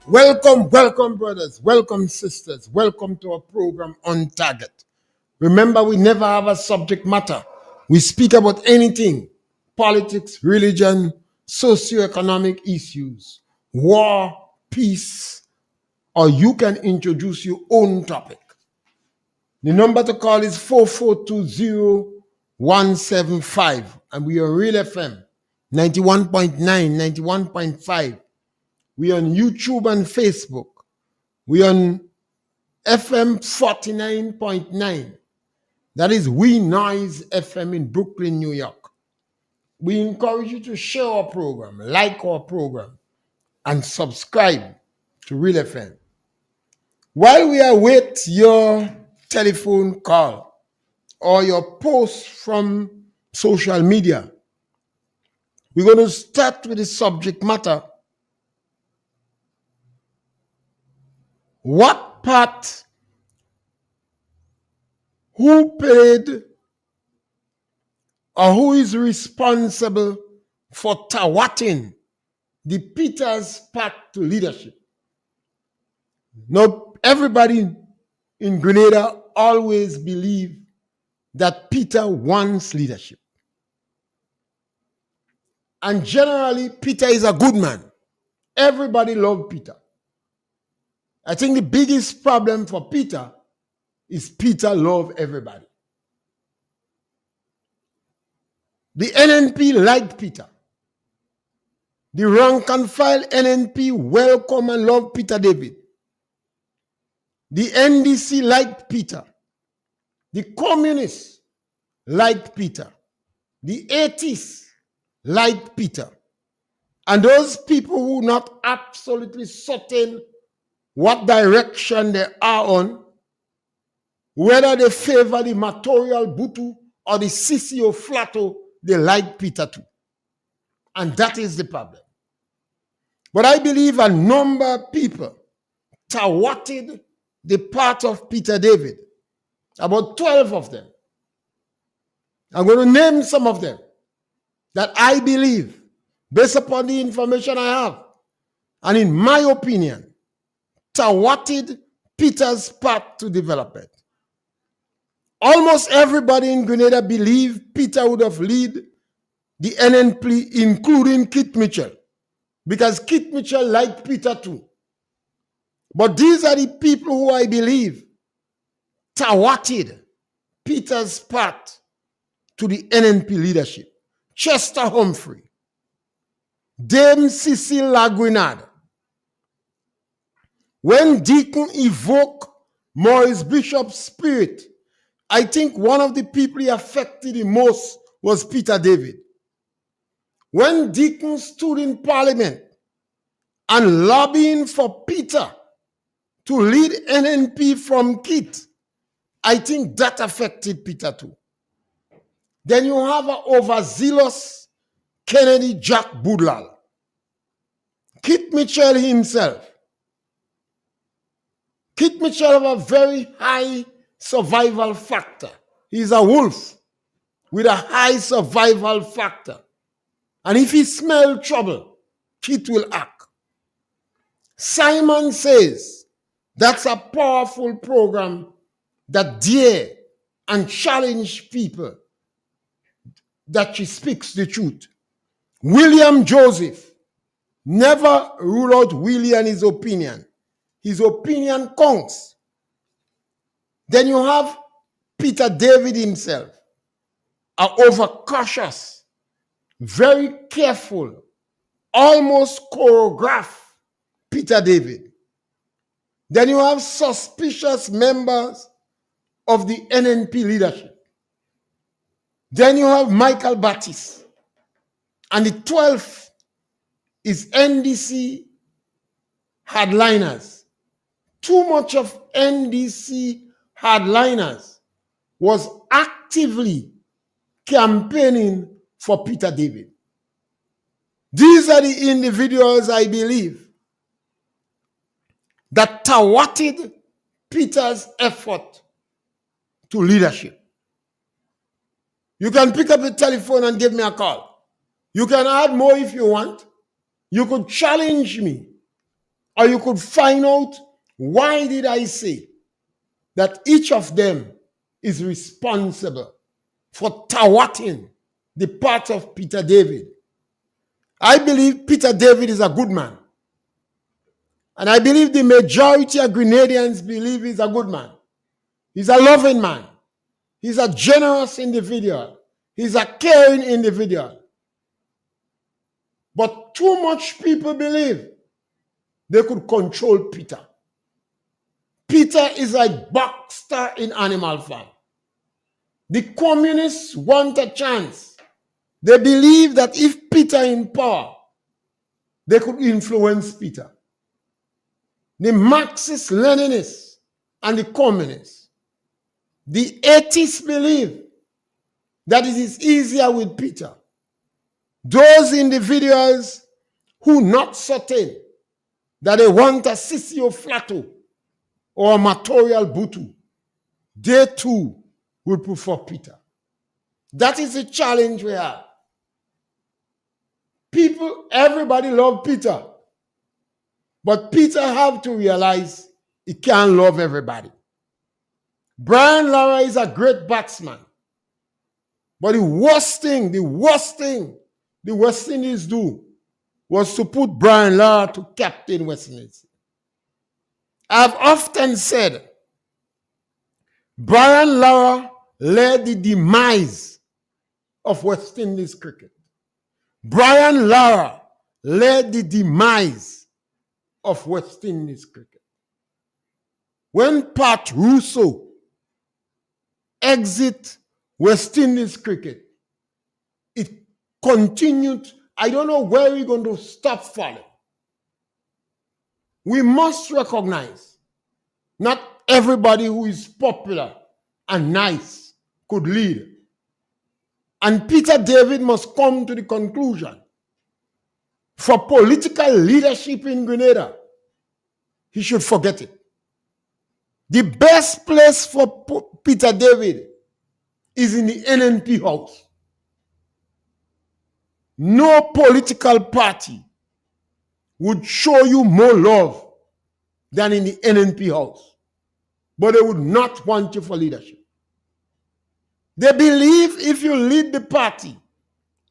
Welcome, brothers. Welcome, sisters. Welcome to our program On Target. Remember, we never have a subject matter. We speak about anything: politics, religion, socioeconomic issues, war, peace, or you can introduce your own topic. The number to call is 4420175, and we are Real FM 91.9, 91.5. We on YouTube and Facebook. We on FM 49.9. That is We Noise FM in Brooklyn, New York. We encourage you to share our program, like our program, and subscribe to Real FM. While we await your telephone call or your post from social media, we're going to start with the subject matter. What part, who paid, or who is responsible for thwarting the Peter's path to leadership? Now, everybody in Grenada always believe that Peter wants leadership. And generally, Peter is a good man. Everybody loves Peter. I think the biggest problem for Peter is Peter loves everybody. The NNP liked Peter. The rank and file NNP welcome and love Peter David. The NDC liked Peter. The communists liked Peter. The atheists liked Peter. And those people who not absolutely certain what direction they are on, whether they favor the Material Butu or the CCO Flato, they like Peter too. And that is the problem. But I believe a number of people thwarted the path of Peter David. About 12 of them. I'm going to name some of them that I believe, based upon the information I have, and in my opinion, thwarted Peter's path to development. Almost everybody in Grenada believed Peter would have led the NNP, including Kit Mitchell, because Kit Mitchell liked Peter too. But these are the people who I believe thwarted Peter's path to the NNP leadership. Chester Humphrey, Dame Cecile Lagrenade. When Deacon evoked Maurice Bishop's spirit, I think one of the people he affected the most was Peter David. When Deacon stood in Parliament and lobbying for Peter to lead NNP from Kit, I think that affected Peter too. Then you have an overzealous Kennedy Jack Boudlal. Kit Mitchell himself. Kit Mitchell have a very high survival factor. He's a wolf with a high survival factor. And if he smells trouble, Kit will act. Simon says that's a powerful program that dare and challenge people that she speaks the truth. William Joseph never rule out Willie and his opinion. His opinion counts. Then you have Peter David himself, a overcautious, very careful, almost choreographed Peter David. Then you have suspicious members of the NNP leadership. Then you have Michael Battis. And the 12th is NDC hardliners. Too much of NDC hardliners was actively campaigning for Peter David. These are the individuals, I believe, that thwarted Peter's effort to leadership. You can pick up the telephone and give me a call. You can add more if you want. You could challenge me or you could find out why did I say that each of them is responsible for thwarting the path of Peter David. I believe Peter David is a good man. And I believe the majority of Grenadians believe he's a good man. He's a loving man. He's a generous individual. He's a caring individual. But too much people believe they could control Peter. Peter is like Baxter in Animal Farm. The communists want a chance. They believe that if Peter in power, they could influence Peter. The Marxists, Leninists, and the communists, the atheists believe that it is easier with Peter. Those individuals who not certain that they want a Sissio Flato or a Material Butu, they too will prefer Peter. That is the challenge we have. People, everybody love Peter. But Peter have to realize he can't love everybody. Brian Lara is a great batsman. But the worst thing the West Indies do was to put Brian Lara to captain West Indies. I've often said Brian Lara led the demise of West Indies cricket. Brian Lara led the demise of West Indies cricket. When Pat Russo exit West Indies cricket, it continued. I don't know where we're going to stop falling. We must recognize not everybody who is popular and nice could lead. And Peter David must come to the conclusion for political leadership in Grenada, he should forget it. The best place for Peter David is in the NNP house. No political party would show you more love than in the NNP house. But they would not want you for leadership. They believe if you lead the party,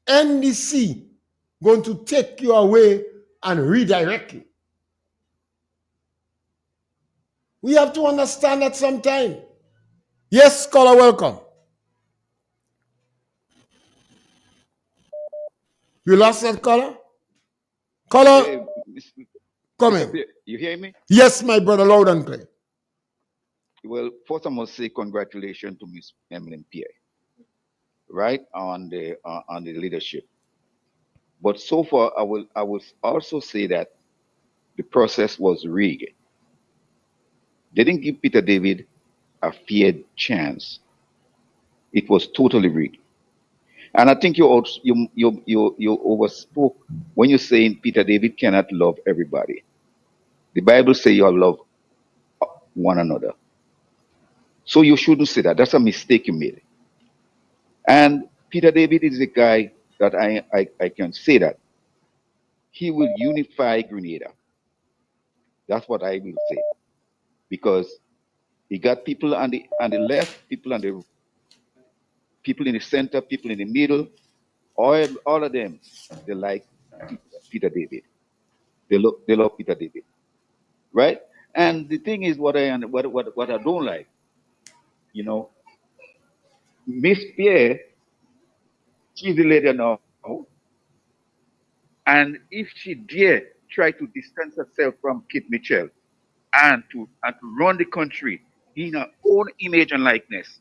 NDC going to take you away and redirect you. We have to understand that sometime. Yes, caller, welcome. You lost that caller? Caller, come in. Pierre, you hear me? Yes, my brother, loud and clear. Well, first I must say congratulations to Miss Emily Pierre, right, on the leadership. But so far, I will also say that the process was rigged. They didn't give Peter David a fair chance. It was totally rigged. And I think you overspoke when you're saying Peter David cannot love everybody. The Bible says you love one another. So you shouldn't say that. That's a mistake you made. And Peter David is a guy that I can say that he will unify Grenada. That's what I will say. Because he got people on the left, people on the people in the center, people in the middle, all of them, they like Peter David. They love Peter David. Right? And the thing is what I don't like, you know, Miss Pierre, she's the leader now. And if she dare try to distance herself from Kit Mitchell and to run the country in her own image and likeness,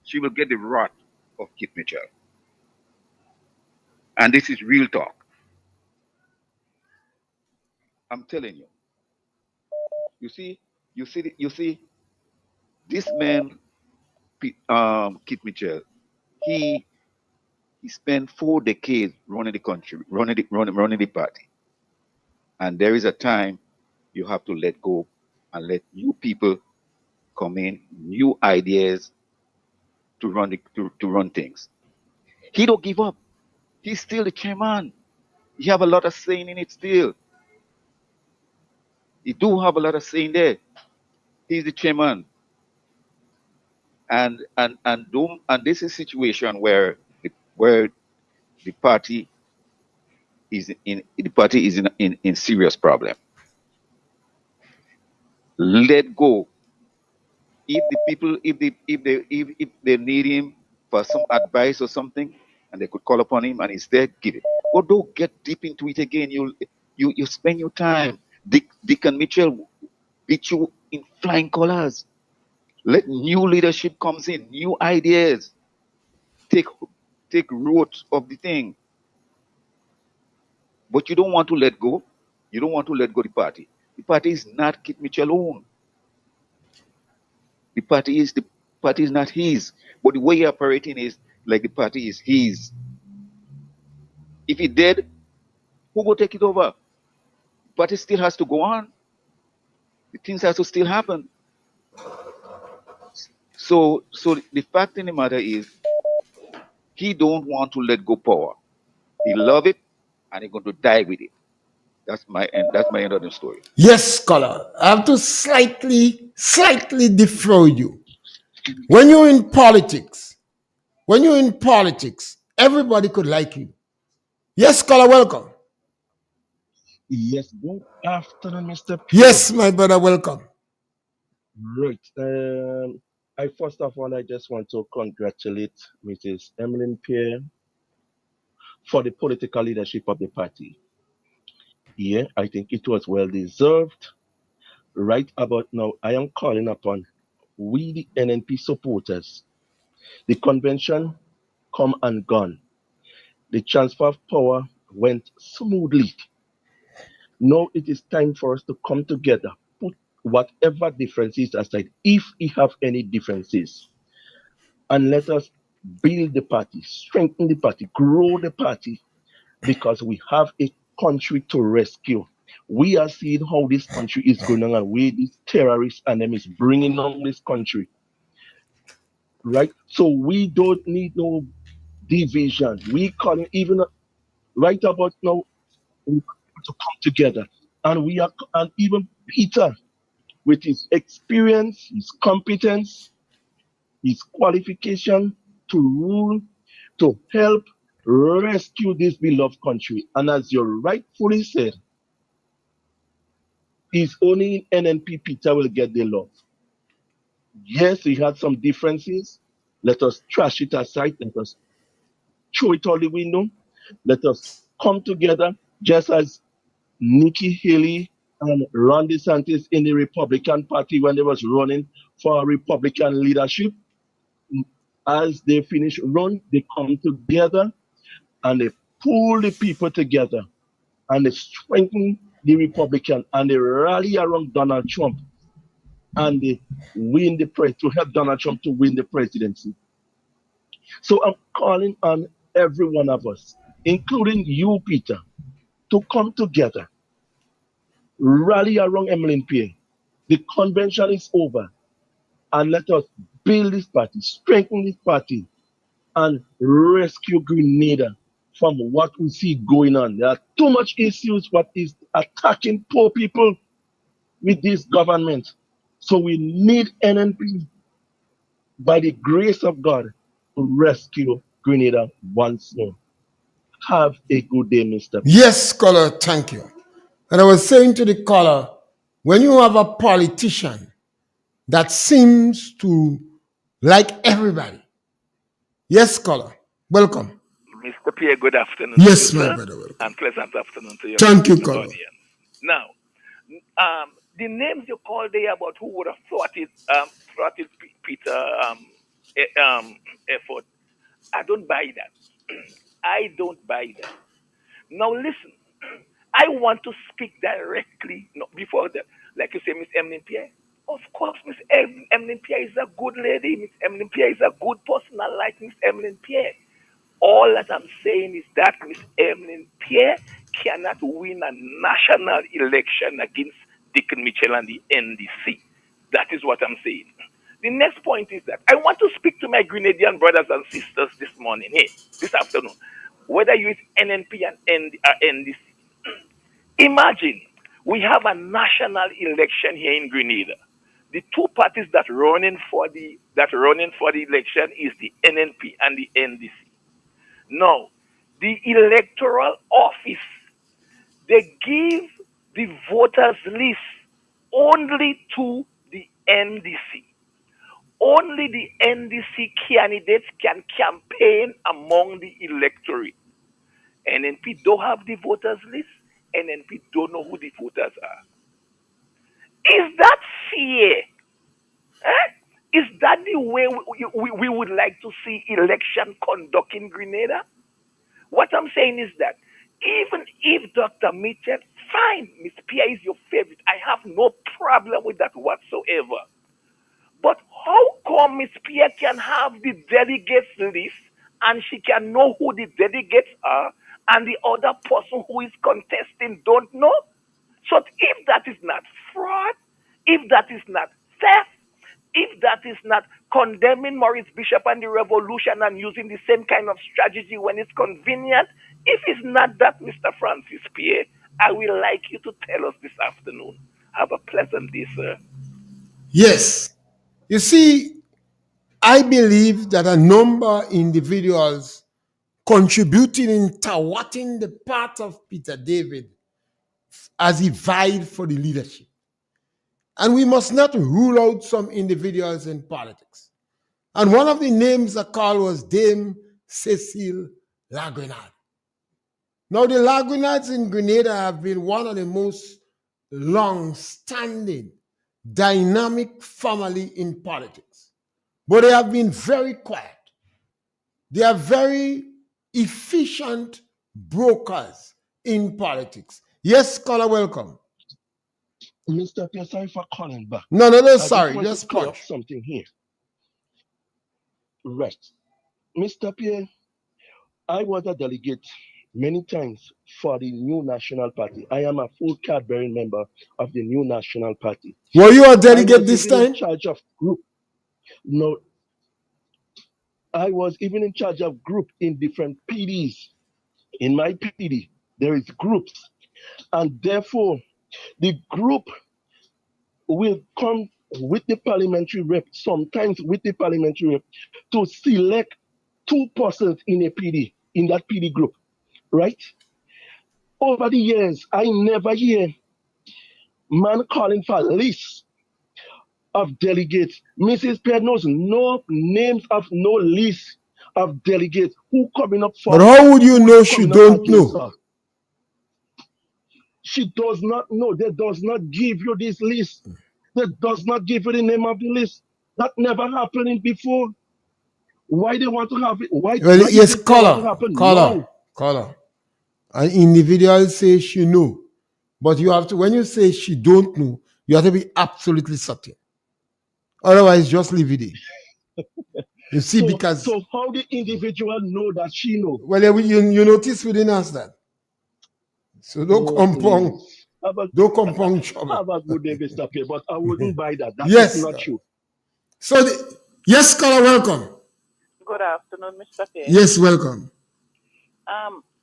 she will get the wrath of Kit Mitchell. And this is real talk. I'm telling you. You see, this man, Kit Mitchell, he spent 4 decades running the country, running the party. And there is a time you have to let go and let new people come in, new ideas to run things. He don't give up. He's still the chairman. He have a lot of saying in it still. He do have a lot of say in there. He's the chairman, and this is a situation where the party in serious problem. Let go. If the people if they need him for some advice or something, and they could call upon him and he's there, give it. But don't get deep into it again. You spend your time. Dick and Mitchell beat you in flying colors. Let new leadership comes in, new ideas, take take root of the thing. But you don't want to let go. You don't want to let go the party. The party is not Kit Mitchell own. The party is not his. But the way you're operating is like the party is his. If he dead, who will take it over? The party still has to go on. The things has to still happen. So the fact in the matter is he don't want to let go power. He love it and he's going to die with it. That's my end of the story. Yes, scholar. I have to slightly defer you. When you're in politics, everybody could like you. Yes, scholar, welcome. Yes, good afternoon, Mr. Pierre. Yes, my brother, welcome. Right. I first of all, I just want to congratulate Mrs. Emmeline Pierre for the political leadership of the party. Yeah, I think it was well deserved. Right about now, I am calling upon we, the NNP supporters. The convention come and gone. The transfer of power went smoothly. Now it is time for us to come together, put whatever differences aside, if we have any differences, and let us build the party, strengthen the party, grow the party, because we have a country to rescue. We are seeing how this country is going on and where these terrorists and them is bringing on this country, right? So we don't need no division. We can even right about now we have to come together, and we are, and even Peter with his experience, his competence, his qualification to rule, to help rescue this beloved country. And as you rightfully said, it's only in NNP Peter will get the love. Yes, he had some differences. Let us trash it aside. Let us throw it out the window. Let us come together, just as Nikki Haley and Ron DeSantis in the Republican Party when they was running for Republican leadership. As they finish run, they come together and they pull the people together and they strengthen the Republican and they rally around Donald Trump and they win the press to help Donald Trump to win the presidency. So I'm calling on every one of us, including you, Peter, to come together, rally around Emmeline Pierre. The convention is over, and let us build this party, strengthen this party, and rescue Grenada from what we see going on. There are too much issues what is attacking poor people with this government. So we need NNP by the grace of God to rescue Grenada once more. Have a good day, Mr. Pierre. Yes, scholar, thank you. And I was saying to the caller, when you have a politician that seems to like everybody, yes, scholar, welcome. Mr. Pierre, good afternoon to you, Yes, my sir, brother, welcome. and pleasant afternoon to your Thank you, caller. audience. Now, the names you called there about who would have thwarted Peter effort, I don't buy that. I don't buy that. Now, listen, I want to speak directly before the, like you say, Miss Emily Pierre. Of course, Miss Emily Pierre is a good lady. Miss Emily Pierre is a good person. I like Miss Emily Pierre. All that I'm saying is that Miss Emily Pierre cannot win a national election against Dick Mitchell and the NDC. That is what I'm saying. The next point is that I want to speak to my Grenadian brothers and sisters this morning, hey, this afternoon, whether you is NNP and NDC. Imagine We have a national election here in Grenada. The two parties that running for the election is the NNP and the NDC. Now, the electoral office, they give the voters list only to the NDC. Only the NDC candidates can campaign among the electorate. NNP don't have the voters list. NNP don't know who the voters are. Is that fair? Eh? Is that the way we would like to see election conduct in Grenada? What I'm saying is that even if Dr. Mitchell, fine, Miss Pierre is your favorite. I have no problem with that whatsoever. But how come Miss Pierre can have the delegates list and she can know who the delegates are and the other person who is contesting don't know? So if that is not fraud, if that is not theft, if that is not condemning Maurice Bishop and the revolution and using the same kind of strategy when it's convenient, if it's not that, Mr. Francis Pierre, I will like you to tell us this afternoon. Have a pleasant day, sir. Yes. You see, I believe that a number of individuals contributing in thwarting the path of Peter David as he vied for the leadership. And we must not rule out some individuals in politics. And one of the names I called was Dame Cecile Lagrenade. Now, the Lagrenades in Grenada have been one of the most long-standing, dynamic family in politics. But they have been very quiet. They are very efficient brokers in politics. Yes, caller, welcome. Mr. Pierre, sorry for calling back. No, sorry. Just Just clear up punch. something here. Right. Mr. Pierre, I was a delegate many times for the New National Party. I am a full card-bearing member of the New National Party. Were you a I delegate was this even in time? charge of group. No, I was even in charge of group in different PDs. In my PD, there is groups, and therefore the group will come with the parliamentary rep, sometimes with the parliamentary rep, to select two persons in a PD, in that PD group, right? Over the years, I never hear man calling for lists of delegates. Mrs. Pierre knows no names of no list of delegates who coming up for. But how would you who know is she coming up don't against know? her. She does not know. They does not give you this list. They does not give you the name of the list. That never happened before. Why they want to have it? Why Well, is yes, it they want to caller. happen now? An individual says she know. But you have to, when you say she don't know, you have to be absolutely certain. Otherwise, just leave it there. You see, So because, how the individual know that she know? well, you notice we didn't ask that. So don't Oh, compound please. trouble. Have a good day, Mr. Pierre, but I wouldn't buy that. That is Yes. not true. So, yes, caller, welcome. Good afternoon, Mr. Pierre. Yes, welcome.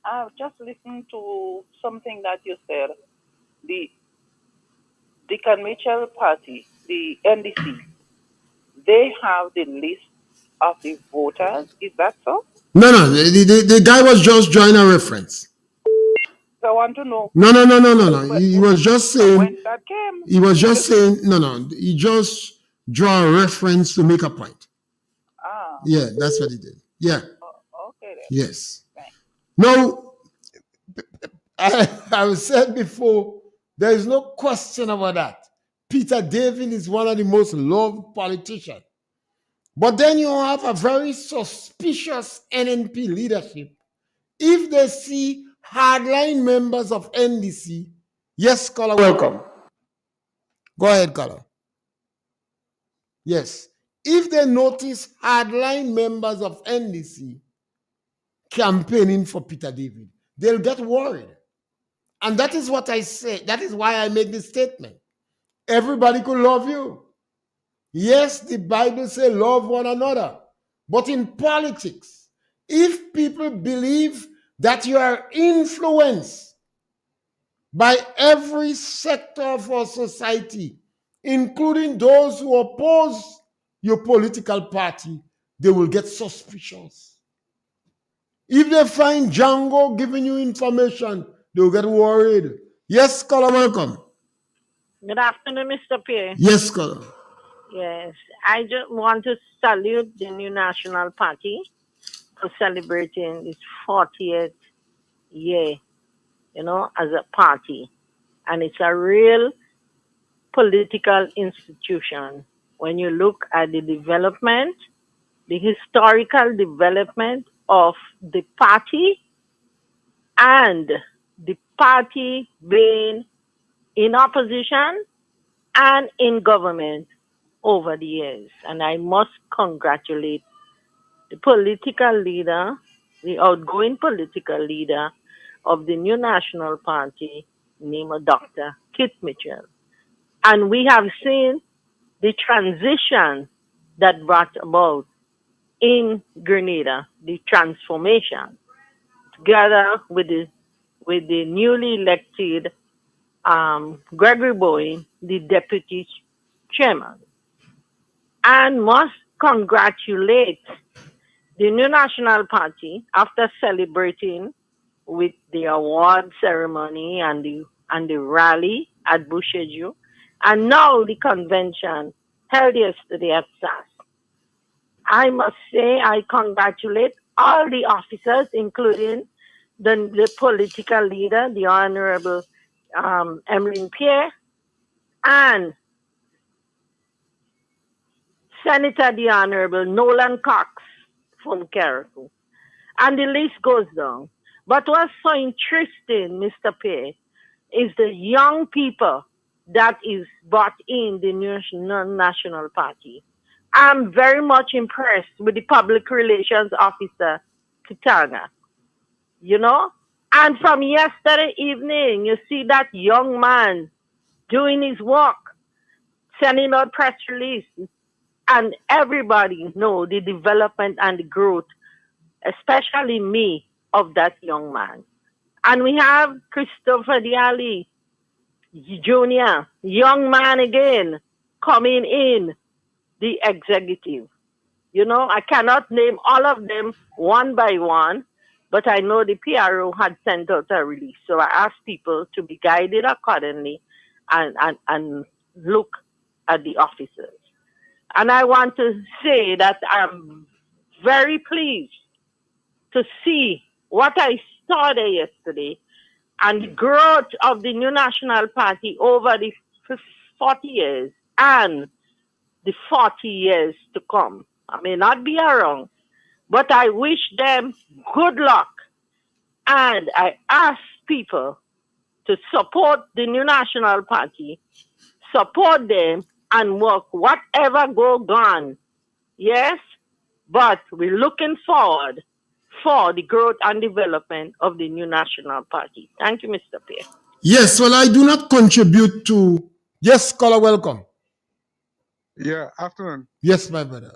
I've just listened to something that you said. The Deacon Mitchell Party, the NDC, they have the list of the voters. Is that so? No. The guy was just drawing a reference. So I want to know. No. He was just saying. When that came. He was just saying, no. He just draw a reference to make a point. Yeah, that's what he did. Yeah. Okay then. Yes. Thanks. Now, I've said before, there is no question about that. Peter David is one of the most loved politicians. But then you have a very suspicious NNP leadership. If they see hardline members of NDC, yes, caller, welcome. Go ahead, caller. Yes. If they notice hardline members of NDC campaigning for Peter David, they'll get worried. And that is what I say. That is why I make this statement. Everybody could love you. Yes, the Bible says love one another. But in politics, if people believe that you are influenced by every sector of our society, including those who oppose your political party. They will get suspicious. If they find Django giving you information, they will get worried. Yes, caller, welcome. Good afternoon, Mr. Pierre. Yes, caller. Yes, I just want to salute the New National Party for celebrating its 40th year, as a party. And it's a real political institution. When you look at the development, the historical development of the party and the party being in opposition and in government over the years. And I must congratulate the political leader, the outgoing political leader of the New National Party, named Dr. Kit Mitchell. And we have seen the transition that brought about in Grenada, the transformation, together with the newly elected Gregory Bowen, the deputy chairman. And must congratulate the New National Party after celebrating with the award ceremony and the rally at Busheju, and now the convention held yesterday at SAS. I must say I congratulate all the officers, including the political leader, the Honorable Pierre, and Senator the Honorable Nolan Cox from Carriacou. And the list goes down. But what's so interesting, Mr. Pierre, is the young people that is brought in the National Party. I'm very much impressed with the public relations officer, Kitanga. And from yesterday evening, you see that young man doing his work, sending out press releases, and everybody know the development and the growth, especially me, of that young man. And we have Christopher Diali Jr., young man again, coming in the executive. I cannot name all of them one by one, but I know the PRO had sent out a release. So I ask people to be guided accordingly and look at the officers. And I want to say that I'm very pleased to see what I saw there yesterday and the growth of the New National Party over the 40 years and the 40 years to come. I may not be around, but I wish them good luck. And I ask people to support the New National Party, support them, and work whatever goes on. Yes, but we're looking forward for the growth and development of the New National Party. Thank you, Mr. Pierre. Yes, well, I do not contribute to... Yes, caller, welcome. Yeah, afternoon. Yes, my brother.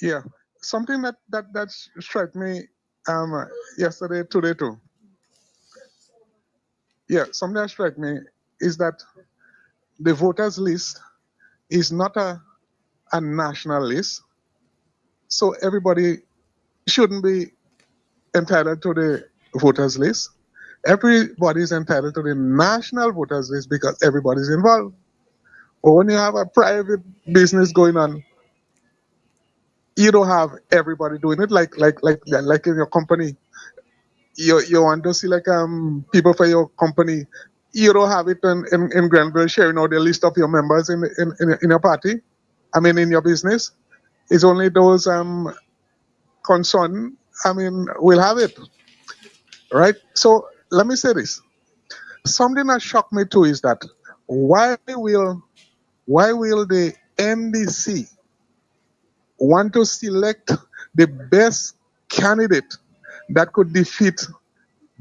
Yeah, something that struck me yesterday, today too. Yeah, something that struck me is that the voters list is not a national list, so everybody shouldn't be entitled to the voters list. Everybody is entitled to the national voters list because everybody's involved. But when you have a private business going on, you don't have everybody doing it like in your company. You want to see like people for your company. You don't have it in Granville sharing out the list of your members in your party. I mean, in your business. It's only those concerned. I mean, will have it, right? So let me say this. Something that shocked me too is that why will the NDC want to select the best candidate that could defeat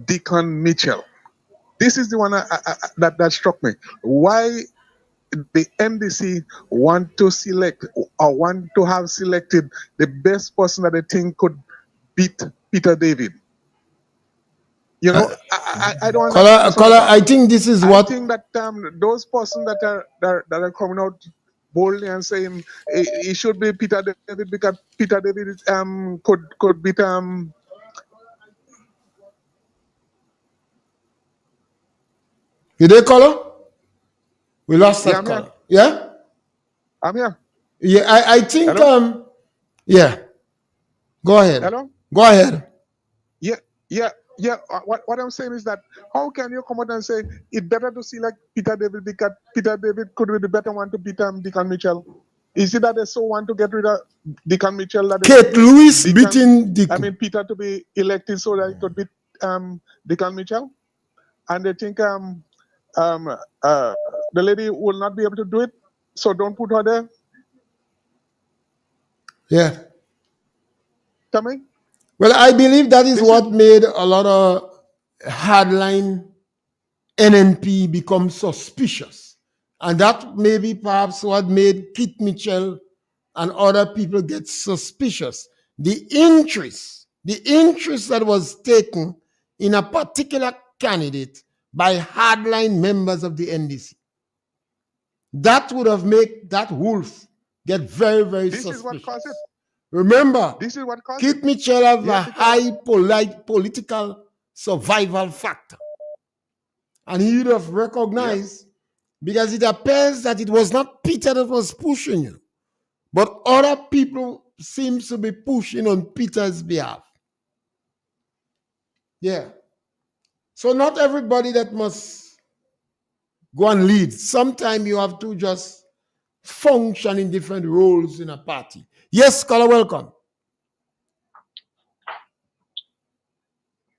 Deacon Mitchell? This is the one that struck me. Why the NDC want to select or want to have selected the best person that they think could beat Peter David? You know, I don't Color, understand some of that. I think this is I what. think that those persons that are coming out boldly and saying it should be Peter David because Peter David could beat You there, color? We lost yeah, that color. Yeah? I'm here. Yeah, I think, Hello? yeah. Go ahead. Hello? Go ahead. Yeah, yeah. What I'm saying is that how can you come out and say it's better to see like Peter David because Peter David could be the better one to beat Deacon Mitchell? Is it that they so want to get rid of Deacon Mitchell that they want Kate Lewis beating Peter to be elected so that he could beat Deacon Mitchell? And they think the lady will not be able to do it, so don't put her there. Yeah. Tell me. Well, I believe that is what made a lot of hardline NNP become suspicious. And that may be perhaps what made Kit Mitchell and other people get suspicious. The interest that was taken in a particular candidate by hardline members of the NDC, that would have made that wolf get very, very This suspicious. is what caused it. Remember, This is what caused Kit Mitchell have a high political survival factor. And he would have recognized, because it appears that it was not Peter that was pushing you, but other people seems to be pushing on Peter's behalf. Yeah. So not everybody that must go and lead. Sometimes you have to just function in different roles in a party. Yes, Scholar, welcome.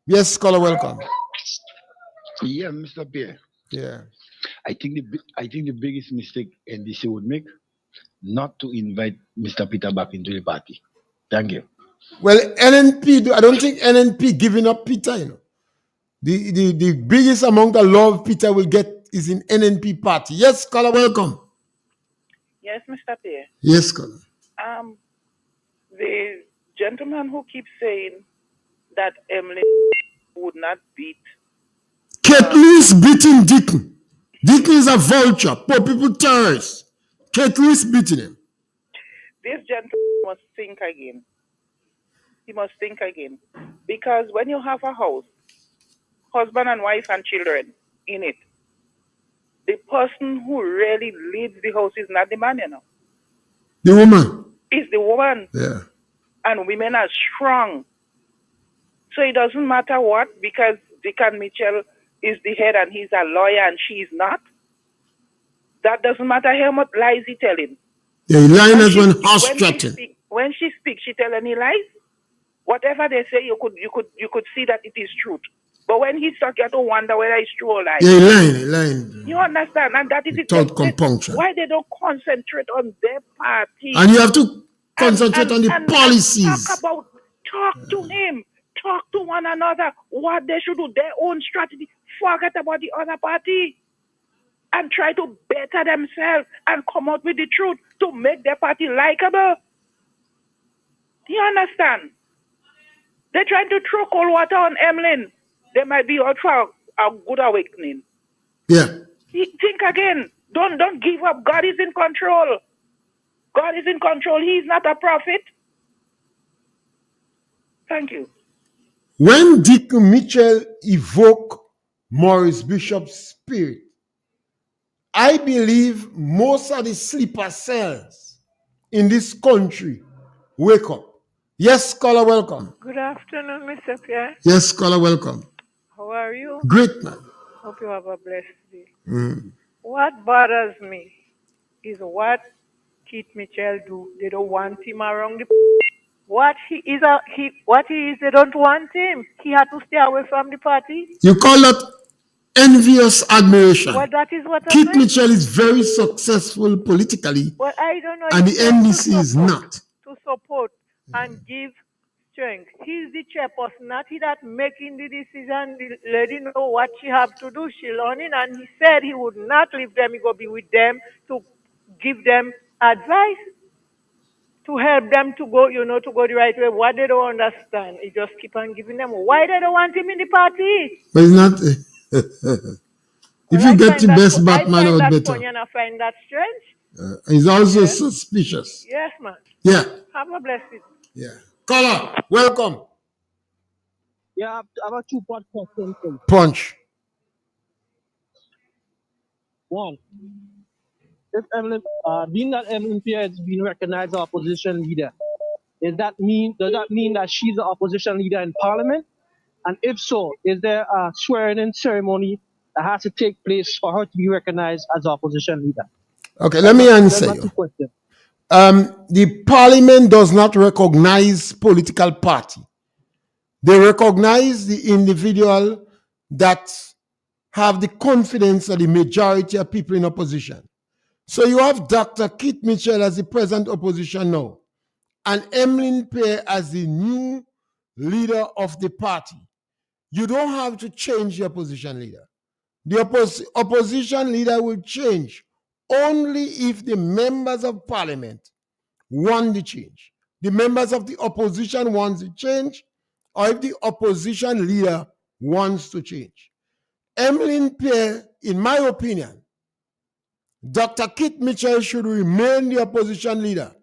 Yes, Scholar, welcome. Yeah, Mr. Pierre. Yeah. I think the biggest mistake NDC would make not to invite Mr. Peter back into the party. Thank you. Well, NNP, I don't think NNP giving up Peter, you know. The biggest amount of love Peter will get is in NNP party. Yes, Scholar, welcome. Yes, Mr. Pierre. Yes, Scholar. The gentleman who keeps saying that Emily would not beat. Kate Lewis beating Deacon. Deacon is a vulture, poor people terrorist. Kate Lewis beating him. This gentleman must think again. He must think again. Because when you have a house, husband and wife and children in it, the person who really leads the house is not the man, you know. The woman. It's the woman. Yeah. And women are strong. So it doesn't matter what, because Deacon Mitchell is the head and he's a lawyer and she's not. That doesn't matter how much lies he telling. Yeah, he lying as when horse threatened. When she speaks, she tell any lies. Whatever they say, you could see that it is truth. But when he's talking, you have to wonder whether it's true or lie. Yeah, he lying. You understand? And that is it. Compunction. Why they don't concentrate on their party? And you have to concentrate on the policies. Talk to him. Talk to one another. What they should do, their own strategy. Forget about the other party. And try to better themselves and come out with the truth to make their party likable. Do you understand? They're trying to throw cold water on Emlyn. They might be out for a good awakening. Yeah. Think again. Don't give up. God is in control. God is in control. He's not a prophet. Thank you. When Deacon Mitchell evoked Maurice Bishop's spirit, I believe most of the sleeper cells in this country wake up. Yes, Scholar, welcome. Good afternoon, Mr. Pierre. Yes, Scholar, welcome. How are you? Great, man. Hope you have a blessed day. What bothers me is what Keith Mitchell do. They don't want him around the. What he is, they don't want him. He had to stay away from the party. You call that envious admiration. Well, that is what Keith Mitchell is very successful politically. Well, I don't know. And the NDC is not. To support and give strength. He's the chairperson, not he that making the decision. The lady know what she have to do. She learning, and he said he would not leave them. He go be with them to give them advice. to help them to go, to go the right way. What they don't understand, he just keep on giving them. Why they don't want him in the party? But it's not. If Well, you get the best Batman out better. funny and I find that strange. He's also Yes. suspicious. Yes, man. Yeah. Have a blessed. Yeah. Caller, welcome. Yeah, I have a two-part question. Punch. One, if being that Emily Pierre is being recognized as opposition leader, does that mean that she's the opposition leader in Parliament? And if so, is there a swearing-in ceremony that has to take place for her to be recognized as opposition leader? Okay, let me answer you. The Parliament does not recognize political party. They recognize the individual that have the confidence of the majority of people in opposition. So you have Dr. Keith Mitchell as the present opposition now, and Emmeline Pierre as the new leader of the party. You don't have to change the opposition leader. The opposition leader will change only if the members of Parliament want the change. The members of the opposition want the change, or if the opposition leader wants to change. Emmeline Pierre, in my opinion, Dr. Keith Mitchell should remain the opposition leader,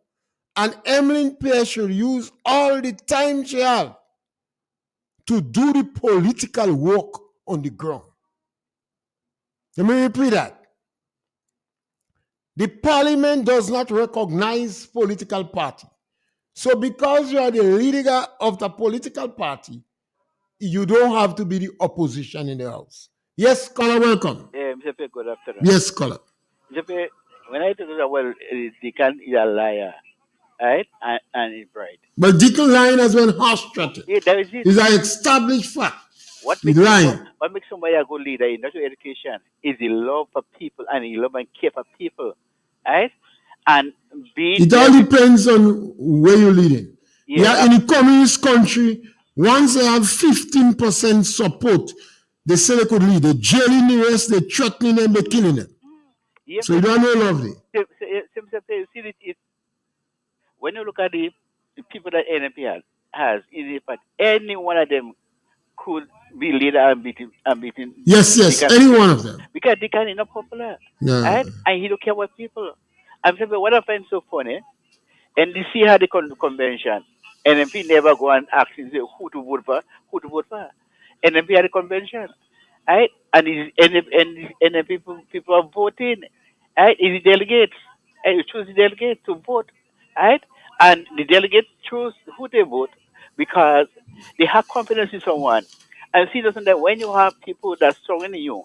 and Emmeline Pierre should use all the time she has to do the political work on the ground. Let me repeat that. The Parliament does not recognize political party. So because you are the leader of the political party, you don't have to be the opposition in the House. Yes, caller, welcome. Yeah, Mr. Pierre, good afternoon. Yes, caller. Mr. Pierre, when I talk about, well, Deacon is a liar, right? And he's right. But Deacon lying has been horse-trotted. Yeah, that is it. It's an established fact. What makes somebody a good leader in natural education is the love for people and the love and care for people, right? And it all depends on where you're leading. Yeah, in a communist country, once they have 15% support, they say they could lead. They're jailing the rest, they're threatening them, they're killing them. Yeah, so you don't know lovely. When you look at the people that NMP has, in fact, any one of them could be leader and beating. Yes, any one of them. Because they can not popular. No. Right? And he don't care what people. I'm saying, what I find so funny, NDC had a convention. NMP never go and ask who to vote for. NMP had a convention. Right? And NMP people are voting. Right? It's the delegates. And you choose the delegates to vote. Right? And the delegates choose who they vote because they have confidence in someone. And see, doesn't that when you have people that are stronger than you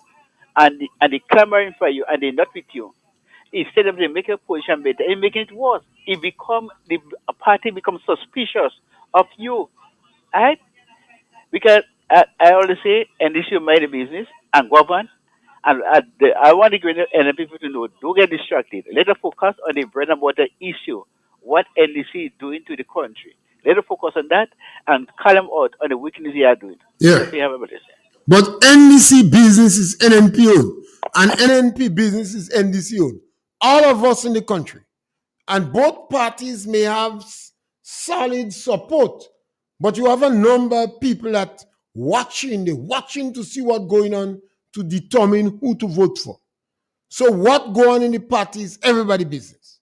and they clamoring for you and they're not with you, instead of they make a position better, they making it worse. The party becomes suspicious of you, right? Because I always say, and this is my business and govern. And I want the people to know, don't get distracted. Let us focus on the bread and butter issue. What NDC is doing to the country. Let us focus on that and call them out on the weakness they are doing. Yeah. But NDC business is NNP owned, and NNP business is NDC owned. All of us in the country. And both parties may have solid support, but you have a number of people that they're watching to see what's going on to determine who to vote for. So what go on in the party is everybody's business.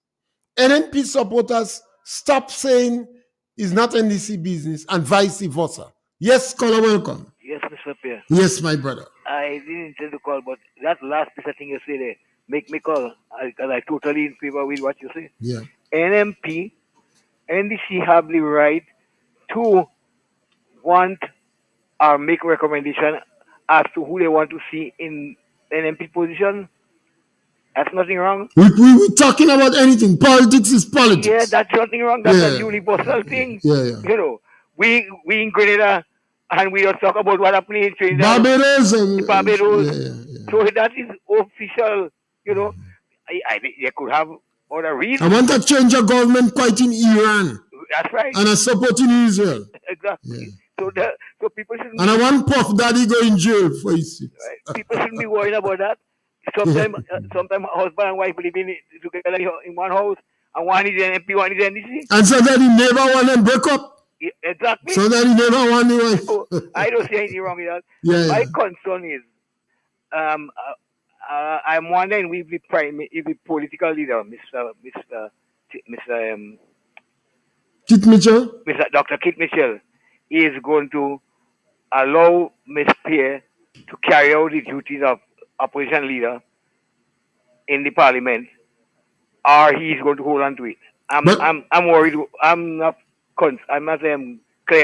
NNP supporters stop saying it's not NDC business and vice versa. Yes, caller, welcome. Yes, Mr. Pierre. Yes, my brother. I didn't intend to call, but that last piece of thing you say there, make me call, because I totally in favor with what you say. Yeah. NMP, NDC have the right to want or make recommendation as to who they want to see in NMP position. That's nothing wrong. We're talking about anything. Politics is politics. Yeah, that's nothing wrong. That's a universal thing. Yeah. You know, we in Grenada, and we don't talk about what happening in Trinidad. Barbados. Yeah. So that is official, you know. I think they could have other reasons. I want to change a government quite in Iran. That's right. And I support in Israel. Exactly. Yeah. So people shouldn't. And I want Puff Daddy go in jail for his sins. Right. People shouldn't be worried about that. Sometimes husband and wife living together in one house, And one is NMP, one is NDC. And so that he never want them break up. Yeah, exactly. So that he never want the wife. So I don't see anything wrong with that. Yeah, My yeah. concern is, I'm wondering if the political leader, Mr. Kit Mitchell? Dr. Kit Mitchell, is going to allow Ms. Pierre to carry out the duties of opposition leader in the parliament, or he is going to hold on to it. I'm worried. I'm not clear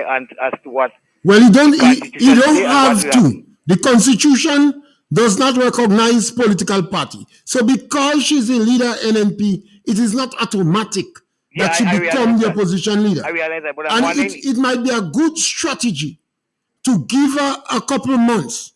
as to what. Well, he don't have to. The Constitution does not recognize political party. So because she's a leader NNP, it is not automatic that she become the opposition leader. I realize that, but and it might be a good strategy to give her a couple of months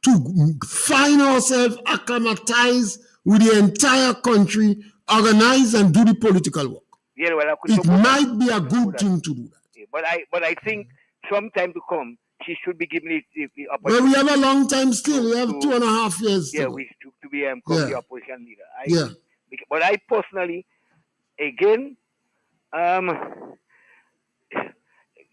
to find herself acclimatized with the entire country, organize and do the political work. Yeah, well, it might be a good thing to do that. Yeah, but I think some time to come, she should be given the opportunity. Well, we have a long time still. We have 2.5 years. Yeah, to be the opposition leader. But I personally, again,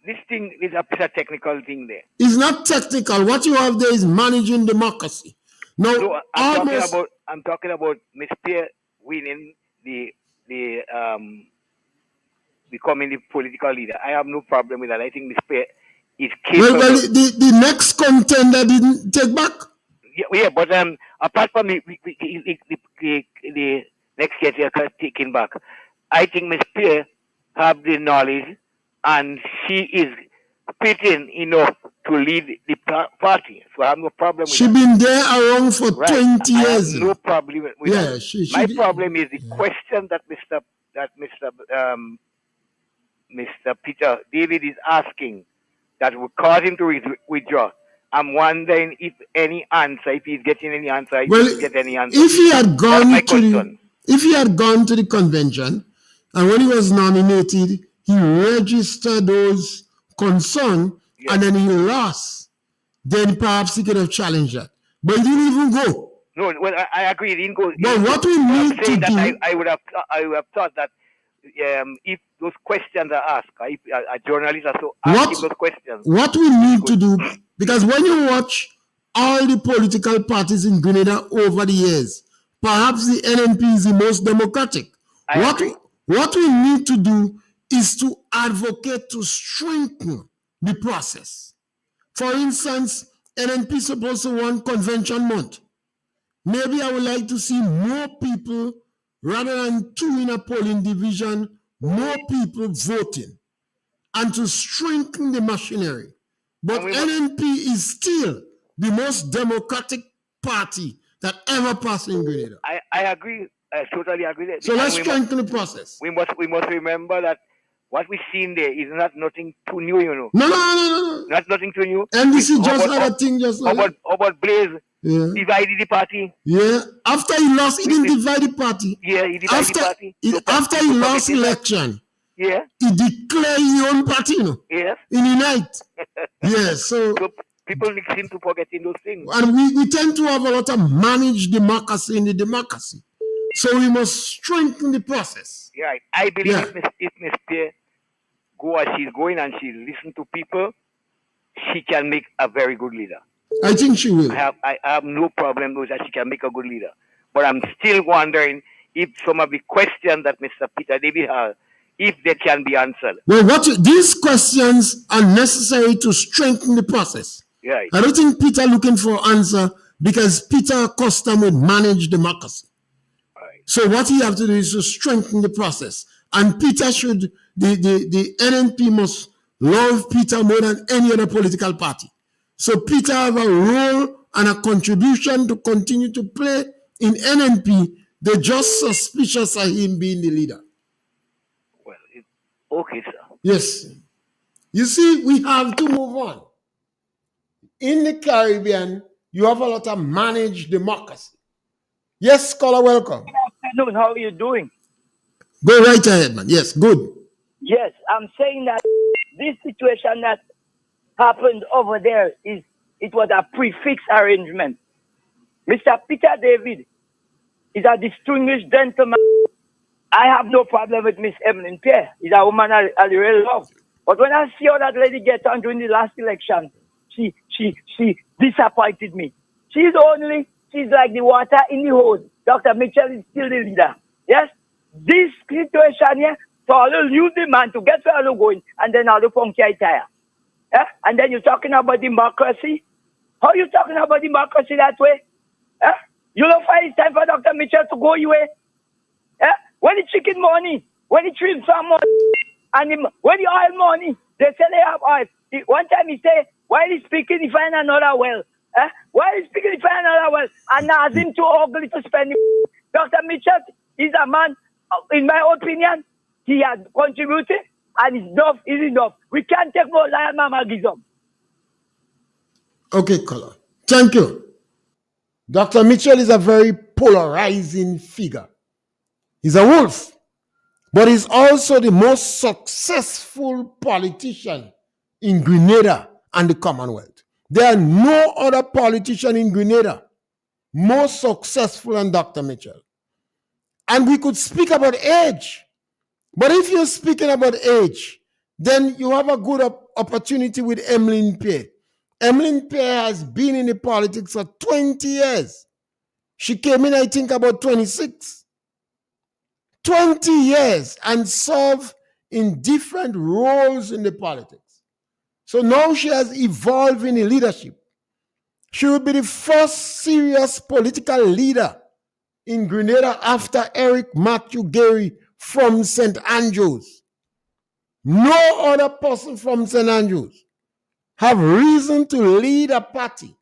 this thing is a technical thing there. It's not technical. What you have there is managing democracy. No, so I'm talking about Ms. Pierre winning becoming the political leader. I have no problem with that. I think Ms. Pierre is capable. Well, the next contender didn't take back. Yeah, but apart from the next year taking back, I think Ms. Pierre have the knowledge and she is fitting enough to lead the party. So I have no problem with that. She's been there around for 20 years. I have no problem with that. My problem is the question that Mr. Peter David is asking that would cause him to withdraw. I'm wondering if he's getting any answer, get any answer. If he had gone to the convention, and when he was nominated, he registered those concerns, and then he lost, then perhaps he could have challenged that. But he didn't even go. No, well, I agree, he didn't go. But what we need to do... I would have thought that if those questions are asked, if a journalist are so asking those questions. What we need to do, because when you watch all the political parties in Grenada over the years, perhaps the NNP is the most democratic. What we need to do is to advocate to strengthen the process. For instance, NNP is supposed to run convention month. Maybe I would like to see more people, rather than 2 in a polling division, more people voting, and to strengthen the machinery. But NNP is still the most democratic party that ever passed in Grenada. I agree. I totally agree. So let's strengthen the process. We must remember that what we've seen there is nothing too new, you know. No. Not nothing too new. NDC just had a thing just like that. About Blaze divided the party. Yeah. After he lost, he didn't divide the party. Yeah, he divided the party. After he lost election, he declared his own party, you know. Yes. In Unite. Yes. So people seem to forgetting those things. And we tend to have a lot of managed democracy in the democracy. So we must strengthen the process. Yeah, I believe if Ms. Pierre go as she's going and she listens to people, she can make a very good leader. I think she will. I have no problem with that she can make a good leader. But I'm still wondering if some of the questions that Mr. Peter David has, if they can be answered. Well, these questions are necessary to strengthen the process. Yeah. I don't think Peter looking for answer because Peter accustomed with managed democracy. Right. So what he have to do is to strengthen the process. And Peter should, the NNP must love Peter more than any other political party. So Peter have a role and a contribution to continue to play in NNP. They're just suspicious of him being the leader. Well, okay, sir. Yes. You see, we have to move on. In the Caribbean, you have a lot of managed democracy. Yes, caller, welcome. Good afternoon. How are you doing? Go right ahead, man. Yes, good. Yes, I'm saying that this situation that happened over there it was a prefix arrangement. Mr. Peter David is a distinguished gentleman I have no problem with Miss Evelyn Pierre. She's a woman I really love. But when I see how that lady get on during the last election, she disappointed me. She's like the water in the hose. Dr. Mitchell is still the leader. Yes? This situation here, so I'll use the man to get where I'm going, and then I'll funky tire. Yeah? And then you're talking about democracy? How are you talking about democracy that way? Yeah? You don't find it's time for Dr. Mitchell to go your way? Yeah? When the chicken money, when the trees farm money, and when the oil money, they say they have oil. One time he say, while he's speaking, he find another well. While he's speaking, he find another well. And ask him too ugly to spend it. Dr. Mitchell is a man, in my opinion, he has contributed, and enough is enough. We can't take more lion mama gism. Okay, Colin. Thank you. Dr. Mitchell is a very polarizing figure. He's a wolf, but he's also the most successful politician in Grenada and the Commonwealth. There are no other politician in Grenada more successful than Dr. Mitchell. And we could speak about age. But if you're speaking about age, then you have a good opportunity with Emmeline Pierre. Emmeline Pierre has been in the politics for 20 years. She came in, I think, about 26. 20 years and served in different roles in the politics. So now she has evolved in the leadership. She will be the first serious political leader in Grenada after Eric Matthew Gary from St. Andrews. No other person from St. Andrews have reason to lead a party,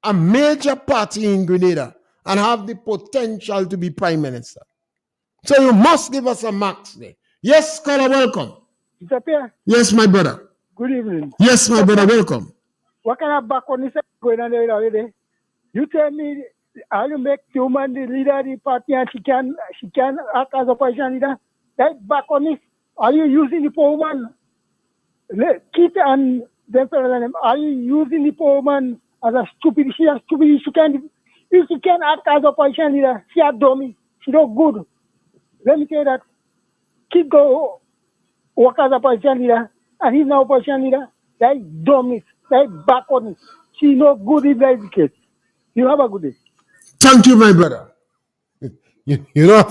a major party in Grenada, and have the potential to be prime minister. So you must give us a marks there. Yes, caller, welcome. Mr. Pierre. Yes, my brother. Good evening. Yes, my brother, welcome. What kind of back on this going on there already? You tell me how you make the woman the leader of the party and she can act as opposition leader? That back on this. Are you using the poor woman? Kit and them, are you using the poor woman as a stupid? She is stupid. If she can act as opposition leader, she a dummy. She not good. Let me say that. Kid go work as opposition leader and he's now opposition leader. That is dummies. That is backwardness. She not good if that is the case. You have a good day. Thank you, my brother. You know,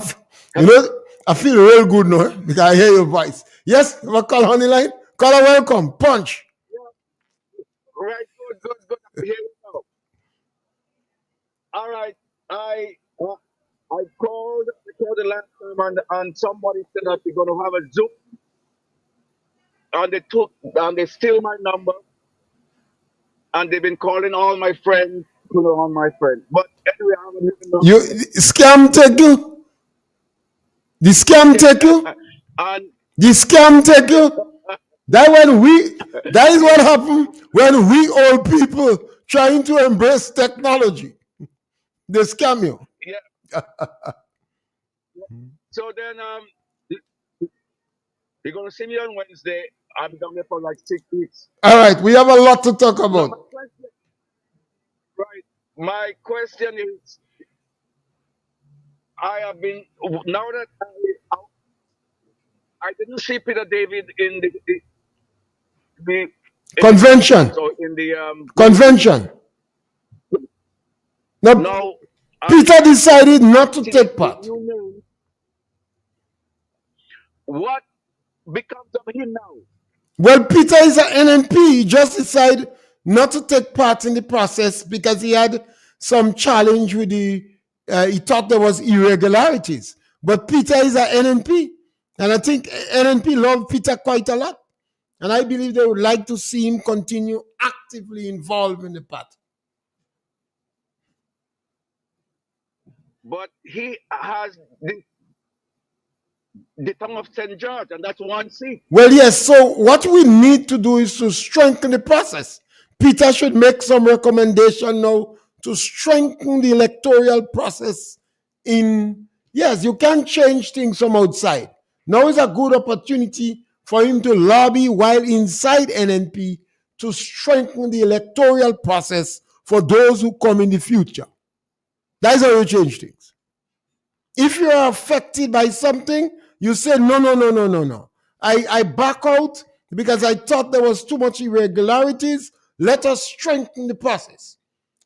I feel real good now because I hear your voice. Yes, we call on the line. Caller, welcome. Punch. Yeah. Right, good. Here we go. All right, I called the last time and somebody said that we're going to have a Zoom, and they steal my number, and they've been calling all my friends, all my friends. But anyway, I haven't even You scam take you. The scam take you. And the scam take you. That is what happened when we old people trying to embrace technology. They scam you. Yeah. So then you're gonna see me on Wednesday. I'll be down there for like 6 weeks. All right, we have a lot to talk about. My question is, I have been now that I didn't see Peter David in the convention. So in the convention. No, Peter decided not to take part. What becomes of him now? Well, Peter is an NNP. He just decided not to take part in the process because he had some challenge with he thought there was irregularities. But Peter is an NNP. And I think NNP love Peter quite a lot. And I believe they would like to see him continue actively involved in the party. But he has the tongue of St. George, and that's one seat. Well, yes. So what we need to do is to strengthen the process. Peter should make some recommendation now to strengthen the electoral process. Yes, you can change things from outside. Now is a good opportunity for him to lobby while inside NNP to strengthen the electoral process for those who come in the future. That's how you change things. If you are affected by something, you say, no, no, no, no, no, no. I back out because I thought there was too much irregularities. Let us strengthen the process.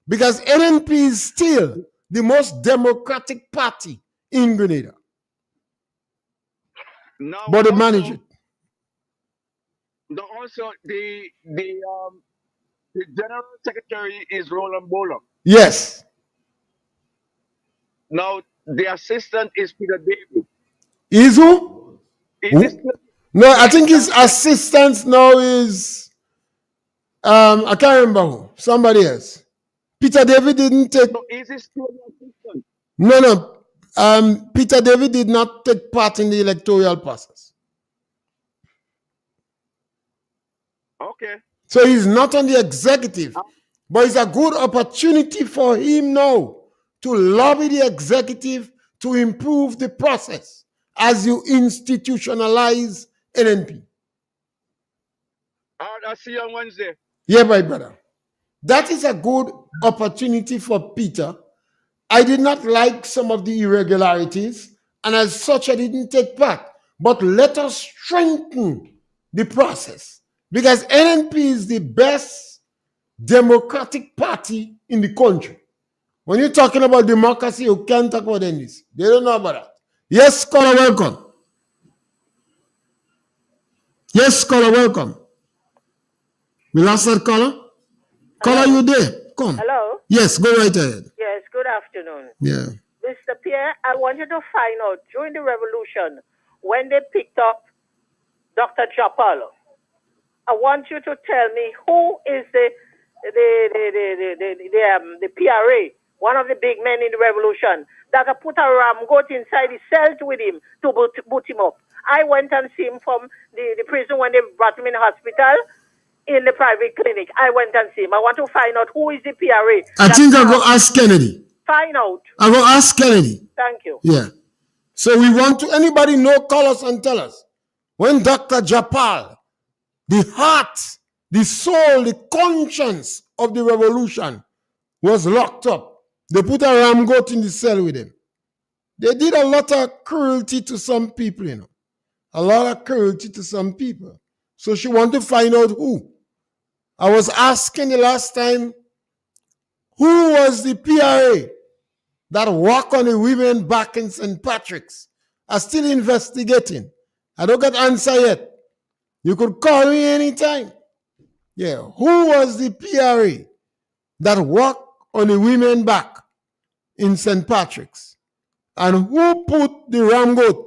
Because NNP is still the most democratic party in Grenada. Now But they manage also, it. now also the general secretary is Roland Bolo. Yes. Now the assistant is Peter David. Is who? Is this still No, I think his assistant? assistant now is, I can't remember who. Somebody else. Peter David didn't take. So is this still the assistant? No, no. Peter David did not take part in the electoral process. Okay. So he's not on the executive. But it's a good opportunity for him now to lobby the executive to improve the process as you institutionalize NNP. All right, I'll see you on Wednesday. Yeah, my brother. That is a good opportunity for Peter. I did not like some of the irregularities, and as such, I didn't take part. But let us strengthen the process because NNP is the best democratic party in the country. When you're talking about democracy, you can't talk about this. They don't know about that. Yes, caller, welcome. Yes, caller, welcome. We lost that caller. Caller, you there? Come. Hello? Yes, go right ahead. Yes, good afternoon. Yeah. Mr. Pierre, I wanted to find out during the revolution when they picked up Dr. Japal. I want you to tell me who is the PRA, one of the big men in the revolution, that put a ram goat inside the cell with him to boot him up. I went and see him from the prison when they brought him in the hospital, in the private clinic. I went and see him. I want to find out who is the PRA. I think I'll go ask Kennedy. Find out. I'll go ask Kennedy. Thank you. Yeah. So we want to, anybody know, call us and tell us. When Dr. Japal, the heart, the soul, the conscience of the revolution was locked up, they put a ram goat in the cell with him. They did a lot of cruelty to some people, you know. A lot of cruelty to some people. So she wanted to find out who. I was asking the last time, who was the PRA that walked on the women back in St. Patrick's? I'm still investigating. I don't get answer yet. You could call me anytime. Yeah, who was the PRA that walked on the women back in St. Patrick's? And who put the ram goat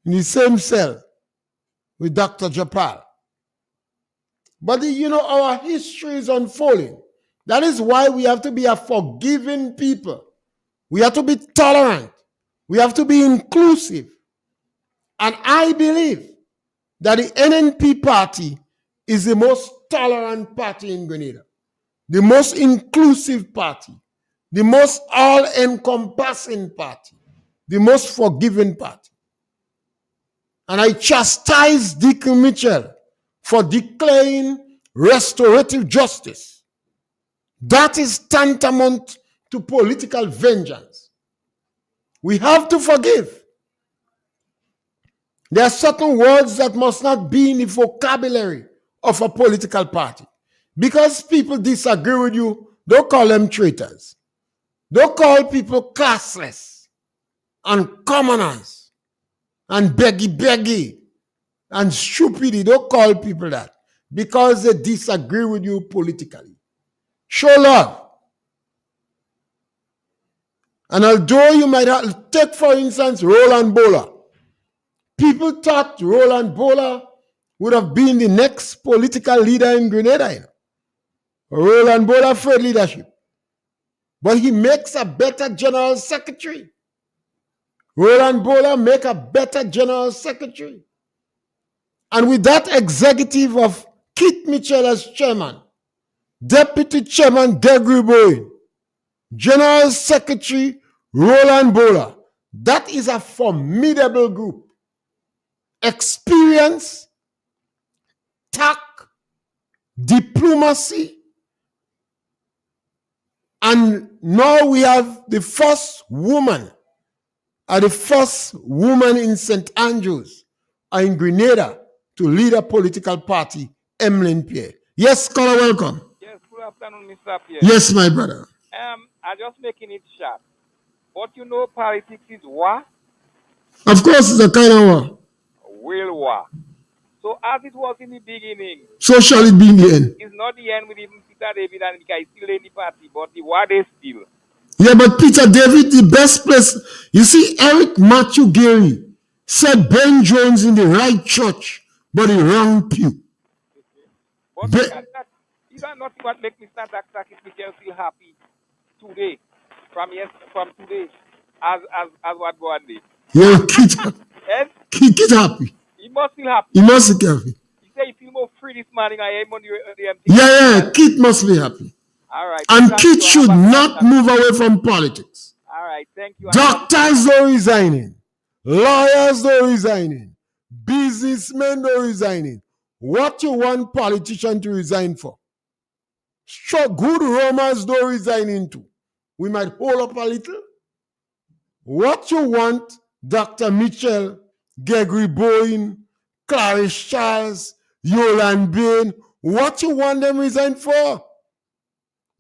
in the same cell with Dr. Japal? But you know, our history is unfolding. That is why we have to be a forgiving people. We have to be tolerant. We have to be inclusive. And I believe that the NNP party is the most tolerant party in Grenada, the most inclusive party, the most all-encompassing party, the most forgiving party. And I chastise Deacon Mitchell for declaring restorative justice. That is tantamount to political vengeance. We have to forgive. There are certain words that must not be in the vocabulary of a political party. Because people disagree with you, don't call them traitors. Don't call people classless and commoners and beggy and stupid. Don't call people that because they disagree with you politically. Show love. And although you might have, take for instance, Roland Bola. People thought Roland Bola would have been the next political leader in Grenada. You know? Roland Bola for leadership. But he makes a better general secretary. Roland Bola make a better general secretary. And with that executive of Keith Mitchell as chairman, deputy chairman Gregory Bowen, general secretary Roland Bola, that is a formidable group. Experience, tact, diplomacy, and now we have the first woman are the first woman in St. Andrews or in Grenada to lead a political party, Emlyn Pierre. Yes, caller, welcome. Yes, good afternoon, Mr. Pierre. Yes, my brother. I'm just making it short. But you know, politics is war, Of course, it's a kind of war. real war. So as it was in the beginning, So shall it be in the end. it's not the end with even Peter David and the guy still in the party, but the war they still. Yeah, but Peter David, the best place. You see, Eric Matthew Gary said Ben Jones in the right church, but the wrong pew. But these are not what make Mr. Daxak if Michael feel happy today, from today, as what go on there. Yeah, Kit, Yes? Kit happy. He must feel happy. He must be happy. He say he feel more free this morning. I am on the empty. Yeah, Kit must be happy. All right. And Kit should not move away from politics. All right, thank you. Doctors don't resigning. Lawyers don't resigning. Businessmen don't resigning. What you want politician to resign for? Sure, good Romans don't resign into. We might hold up a little. What you want Dr. Mitchell, Gregory Bowen, Clarice Charles, Yolan Bain, what you want them resign for?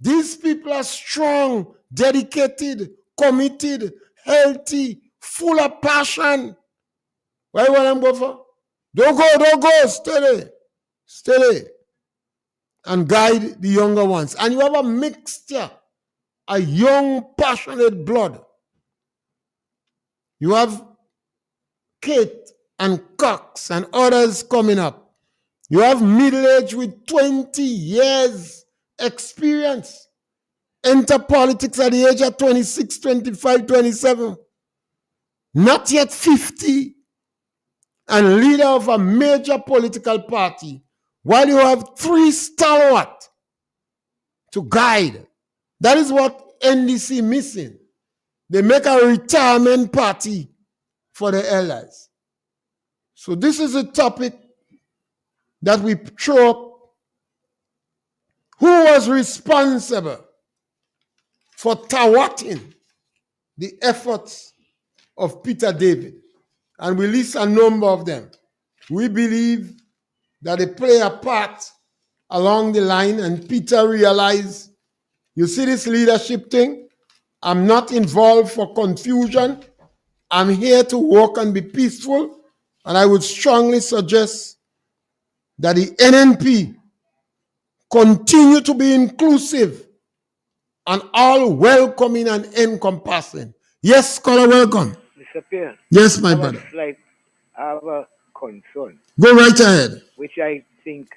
These people are strong, dedicated, committed, healthy, full of passion. Why you want them go for? Don't go, steady. And guide the younger ones. And you have a mixture, a young, passionate blood. You have Kate and Cox and others coming up. You have middle-aged with 20 years experience. Enter politics at the age of 26, 25, 27. Not yet 50. And leader of a major political party. While you have 3 stalwart to guide. That is what NDC missing. They make a retirement party for the elders. So this is a topic that we throw up. Who was responsible for thwarting the efforts of Peter David? And we list a number of them. We believe that they play a part along the line, and Peter realized, you see this leadership thing? I'm not involved for confusion. I'm here to work and be peaceful. And I would strongly suggest that the NNP continue to be inclusive and all welcoming and encompassing. Yes, caller, welcome. Mr. Pierre. Yes, my brother. I have a concern. Go right ahead. Which I think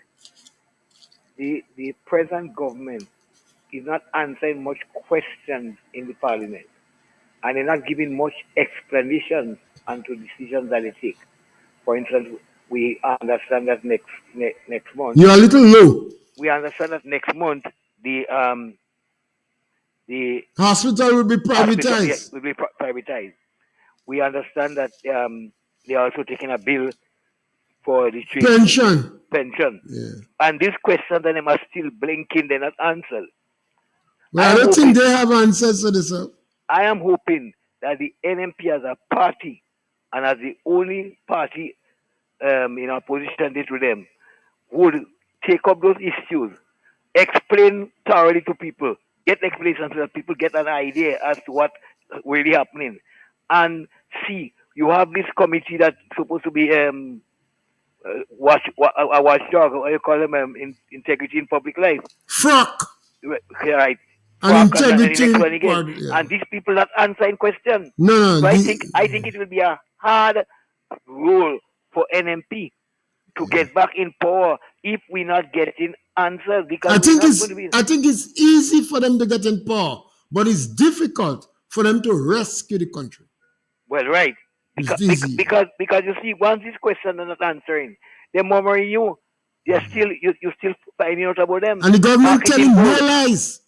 the present government is not answering much questions in the parliament. And they're not giving much explanations onto decisions that they take. For instance, we understand that next month. You're a little low. We understand that next month the hospital will be privatized. Will be privatized. We understand that they're also taking a bill for the pension. Yeah. And these questions that they are still blinking, they're not answered. Well, I don't think they have answers to this. I am hoping that the NMP as a party and as the only party in opposition to them would take up those issues, explain thoroughly to people, get explanations so that people get an idea as to what really happening. And see, you have this committee that's supposed to be a watchdog, what you call them, integrity in public life. FROC. Right. And integrity. And these people not answering questions. No. So I think it will be a hard role for NMP to get back in power if we're not getting answers. Because I think it's easy for them to get in power, but it's difficult for them to rescue the country. Well, right. Because you see, once these questions are not answering, they're murmuring you. You're still finding out about them. And the government telling no lies.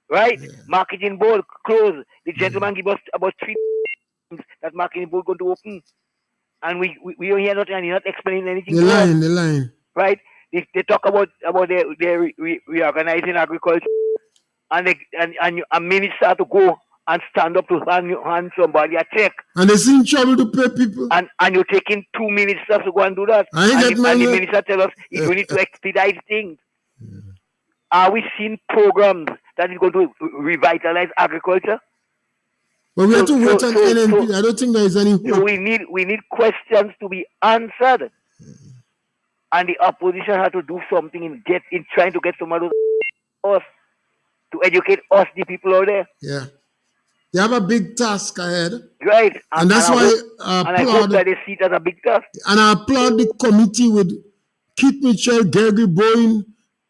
Right? Yeah. Marketing board closed. The gentleman gave us about 3 things that marketing board going to open. And we don't hear nothing, and he's not explaining anything. The line. Right? They talk about their reorganizing agriculture, and minutes start to go, and stand up to hand somebody a check. And they seem trouble to pay people. And you're taking 2 ministers to go and do that. And the minister tell us he's doing it to expedite things. Are we seeing programs that is going to revitalize agriculture? But we have to wait on NNP. I don't think there is any hope. So we need questions to be answered. And the opposition had to do something in trying to get some of those us to educate us, the people out there. Yeah. They have a big task ahead. Right. And that's why I hope that they see it as a big task. And I applaud the committee with Keith Mitchell, Gregory Bowen,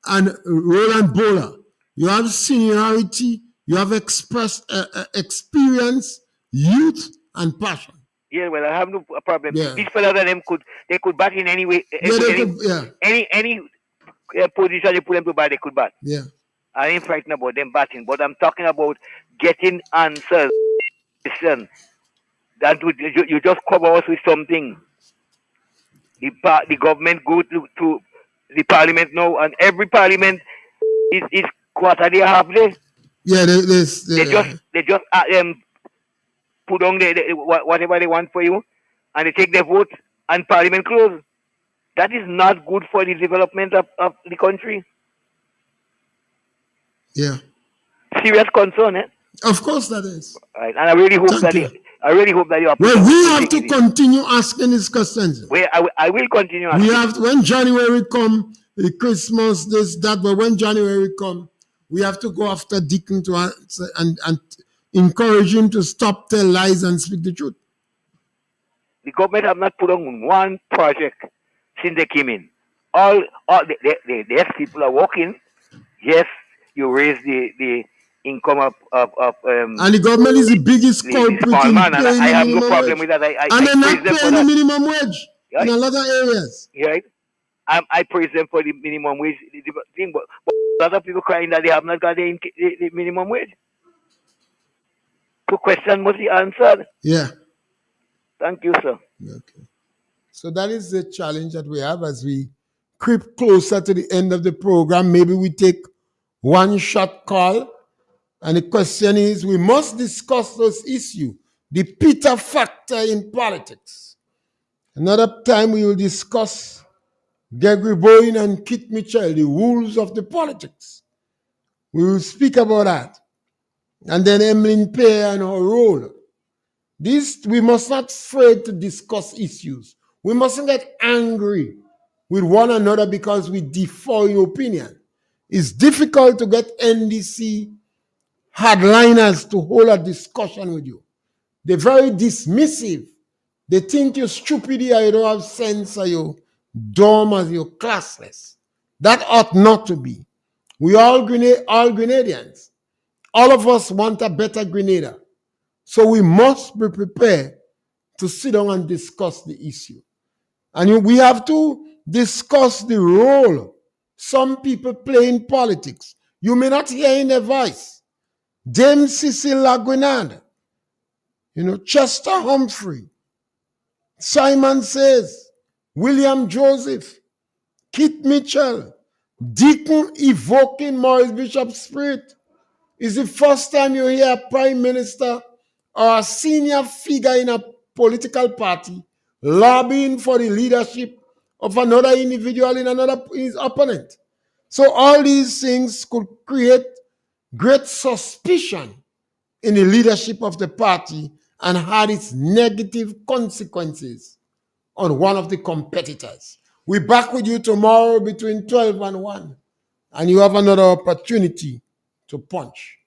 and Roland Bowler. You have seniority, you have experience, youth, and passion. Yeah, well, I have no problem. Yeah. These fellas and them could bat in any way. Any position you put them to bat, they could bat. Yeah. I ain't frightened about them batting, but I'm talking about getting answers. Listen, that you just cover us with something. The government go to the parliament now, and every parliament is quarterly or half day. Yeah, they just put on whatever they want for you, and they take their vote, and parliament close. That is not good for the development of the country. Yeah. Serious concern, eh? Of course that is. Right. And I really hope that you are. Well, we have to continue asking these questions. I will continue asking. We have when January come, Christmas, this, that, but when January come, we have to go after Deacon to answer and encourage him to stop tell lies and speak the truth. The government have not put on one project since they came in. All the people are working. Yes, you raise the income of and the government is the biggest culprit in paying and I have no problem with that. And they're not paying the minimum wage in a lot of areas. Right. I praise them for the minimum wage thing, but a lot of people crying that they have not got the minimum wage. The question must be answered. Yeah. Thank you, sir. Okay. So that is the challenge that we have as we creep closer to the end of the program. Maybe we take one shot call. And the question is, we must discuss those issues, the Peter factor in politics. Another time we will discuss Gregory Bowen and Keith Mitchell, the rules of the politics. We will speak about that. And then Emmeline Pierre and her role. We must not afraid to discuss issues. We mustn't get angry with one another because we differ in opinion. It's difficult to get NDC hardliners to hold a discussion with you. They're very dismissive. They think you're stupid or you don't have sense or you're dumb or you're classless. That ought not to be. We all Grenadians. All of us want a better Grenada. So we must be prepared to sit down and discuss the issue. And we have to discuss the role some people play in politics. You may not hear in their voice. Dame Cecil Laguinard, Chester Humphrey, Simon Says, William Joseph, Keith Mitchell, Deacon evoking Maurice Bishop's spirit. It's the first time you hear a prime minister or a senior figure in a political party lobbying for the leadership of another individual his opponent. So all these things could create great suspicion in the leadership of the party and had its negative consequences on one of the competitors. We're back with you tomorrow between 12 and 1, and you have another opportunity to punch.